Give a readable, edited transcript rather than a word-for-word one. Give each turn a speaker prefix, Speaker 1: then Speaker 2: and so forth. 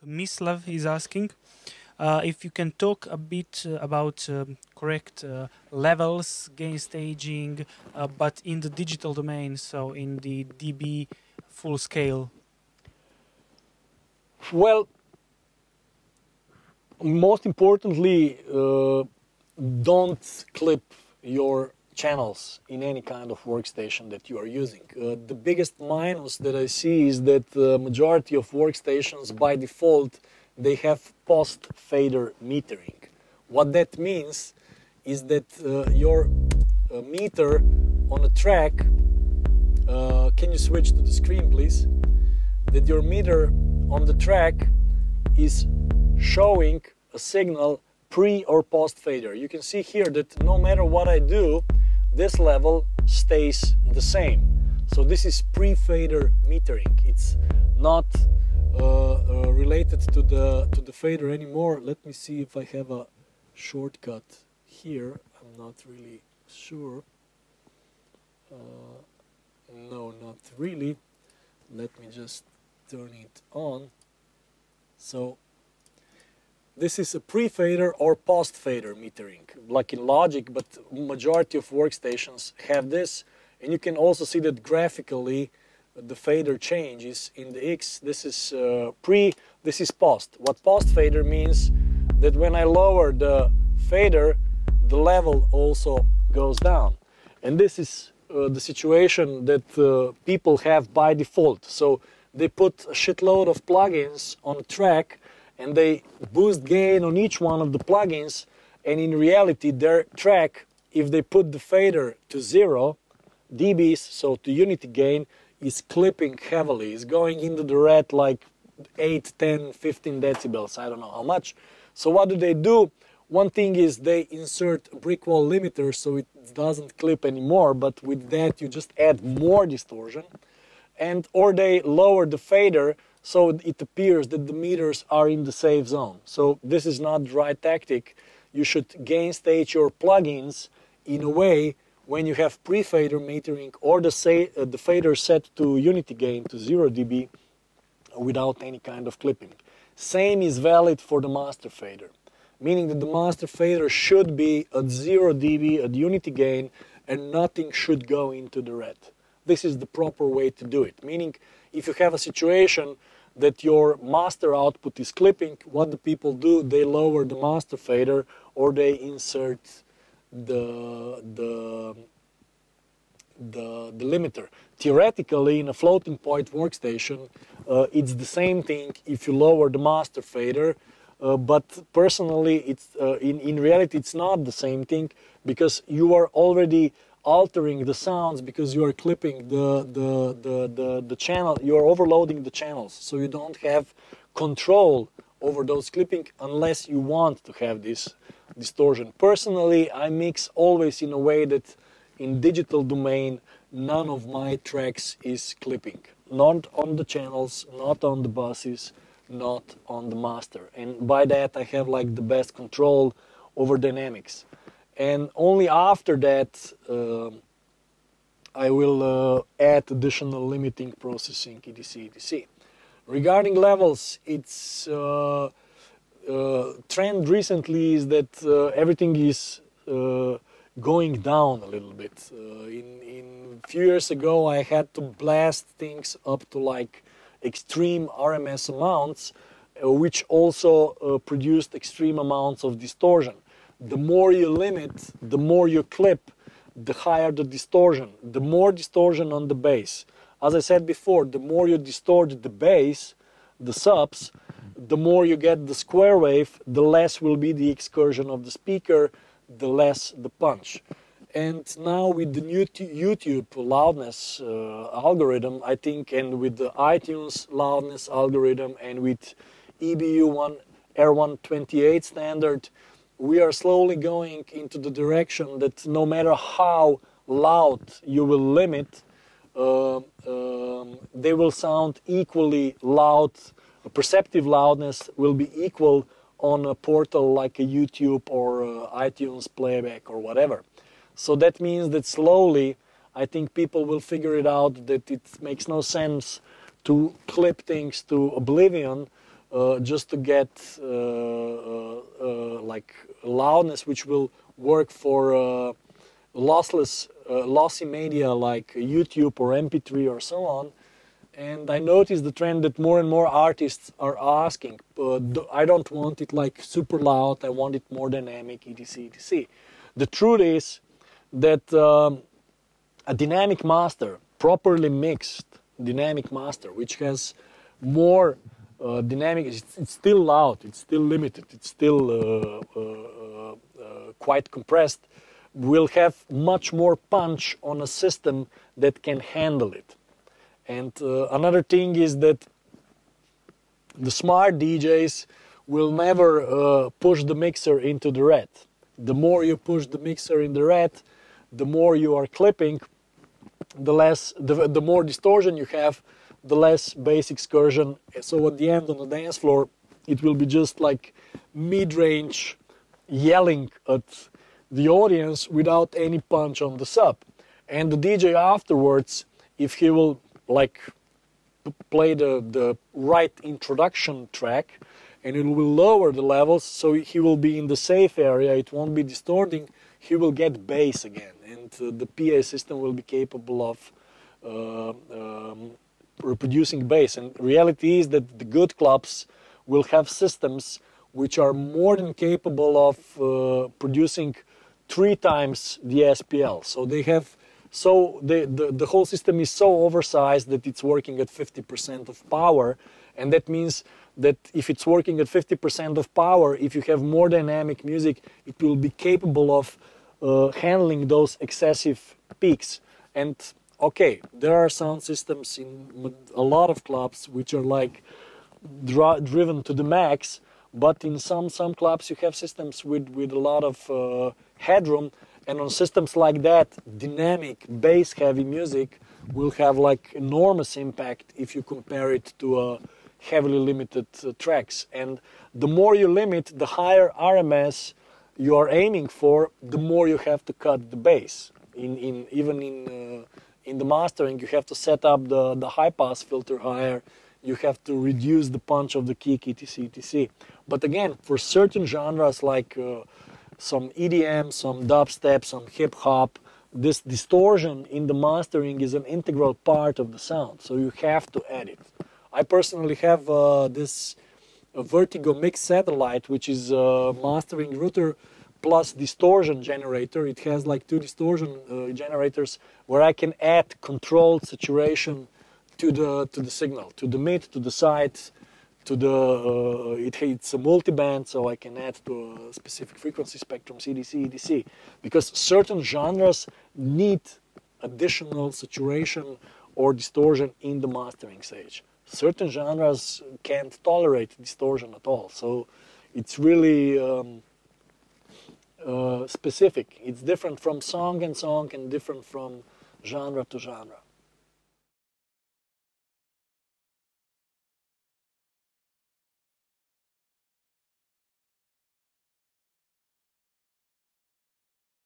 Speaker 1: Mislav is asking if you can talk a bit about correct levels, gain staging, but in the digital domain, so in the dB full scale.
Speaker 2: Well, most importantly, don't clip your channels in any kind of workstation that you are using. The biggest minus that I see is that the majority of workstations by default, they have post-fader metering. What that means is that your meter on a track, can you switch to the screen please? That your meter on the track is showing a signal pre or post fader. You can see here that no matter what I do, this level stays the same. So this is pre-fader metering. It's not related to the fader anymore. Let me see if I have a shortcut here. I'm not really sure. No, not really. Let me just turn it on. So this is a pre-fader or post-fader metering, like in Logic, but majority of workstations have this. And you can also see that graphically the fader changes in the X. This is pre, this is post. What post-fader means that when I lower the fader, the level also goes down. And this is the situation that people have by default. So they put a shitload of plugins on a track and they boost gain on each one of the plugins, and in reality their track, if they put the fader to 0 dBs, so to unity gain, is clipping heavily, is going into the red like 8, 10, 15 decibels, I don't know how much. So what do? One thing is they insert a brick wall limiter so it doesn't clip anymore, but with that you just add more distortion. And or they lower the fader so it appears that the meters are in the safe zone. So this is not the right tactic. You should gain stage your plugins in a way when you have pre-fader metering or the fader set to unity gain to 0 dB without any kind of clipping. Same is valid for the master fader, meaning that the master fader should be at 0 dB at unity gain and nothing should go into the red. This is the proper way to do it, meaning if you have a situation that your master output is clipping, what the people do, they lower the master fader or they insert the limiter. Theoretically, in a floating point workstation, it's the same thing if you lower the master fader, but personally, it's in reality, it's not the same thing because you are already altering the sounds because you are clipping the channel, you are overloading the channels, so you don't have control over those clipping unless you want to have this distortion. Personally, I mix always in a way that in digital domain, none of my tracks is clipping. Not on the channels, not on the buses, not on the master. And by that, I have like the best control over dynamics. And only after that, I will add additional limiting processing, etc., etc. Regarding levels, its trend recently is that everything is going down a little bit. In a few years ago, I had to blast things up to like extreme RMS amounts, which also produced extreme amounts of distortion. The more you limit, the more you clip, the higher the distortion. The more distortion on the bass. As I said before, the more you distort the bass, the subs, the more you get the square wave, the less will be the excursion of the speaker, the less the punch. And now with the new YouTube loudness algorithm, I think, and with the iTunes loudness algorithm, and with EBU R128 standard, we are slowly going into the direction that no matter how loud you will limit, they will sound equally loud. Perceptive loudness will be equal on a portal like a YouTube or iTunes playback or whatever. So that means that slowly, I think people will figure it out that it makes no sense to clip things to oblivion just to get like loudness which will work for lossy media like YouTube or MP3 or so on. And I noticed the trend that more and more artists are asking, I don't want it like super loud, I want it more dynamic, etc, etc. The truth is that a dynamic master, properly mixed dynamic master, which has more dynamic, it's still loud, it's still limited, it's still quite compressed, will have much more punch on a system that can handle it. And another thing is that the smart DJs will never push the mixer into the red. The more you push the mixer in the red, the more you are clipping, the more distortion you have, the less bass excursion. So at the end on the dance floor, it will be just like mid-range yelling at the audience without any punch on the sub. And the DJ afterwards, if he will like play the right introduction track, and it will lower the levels, so he will be in the safe area, it won't be distorting, he will get bass again, and the PA system will be capable of reproducing bass. And reality is that the good clubs will have systems which are more than capable of producing 3 times the SPL. So they have, so the whole system is so oversized that it's working at 50% of power, and that means that if it's working at 50% of power, if you have more dynamic music, it will be capable of handling those excessive peaks. And okay, there are sound systems in a lot of clubs which are like driven to the max, but in some clubs you have systems with a lot of headroom, and on systems like that, dynamic, bass-heavy music will have like enormous impact if you compare it to heavily limited tracks. And the more you limit, the higher RMS you are aiming for, the more you have to cut the bass. Even in the mastering, you have to set up the high-pass filter higher, you have to reduce the punch of the kick, etc, etc. But again, for certain genres like some EDM, some dubstep, some hip-hop, this distortion in the mastering is an integral part of the sound, so you have to add it. I personally have this Vertigo Mix Satellite, which is a mastering router plus distortion generator. It has like 2 distortion generators where I can add controlled saturation to the signal, to the mid, to the sides, to the it's a multiband, so I can add to a specific frequency spectrum, CDC, EDC, because certain genres need additional saturation or distortion in the mastering stage. Certain genres can't tolerate distortion at all, so it's really specific. It's different from song and different from genre to genre.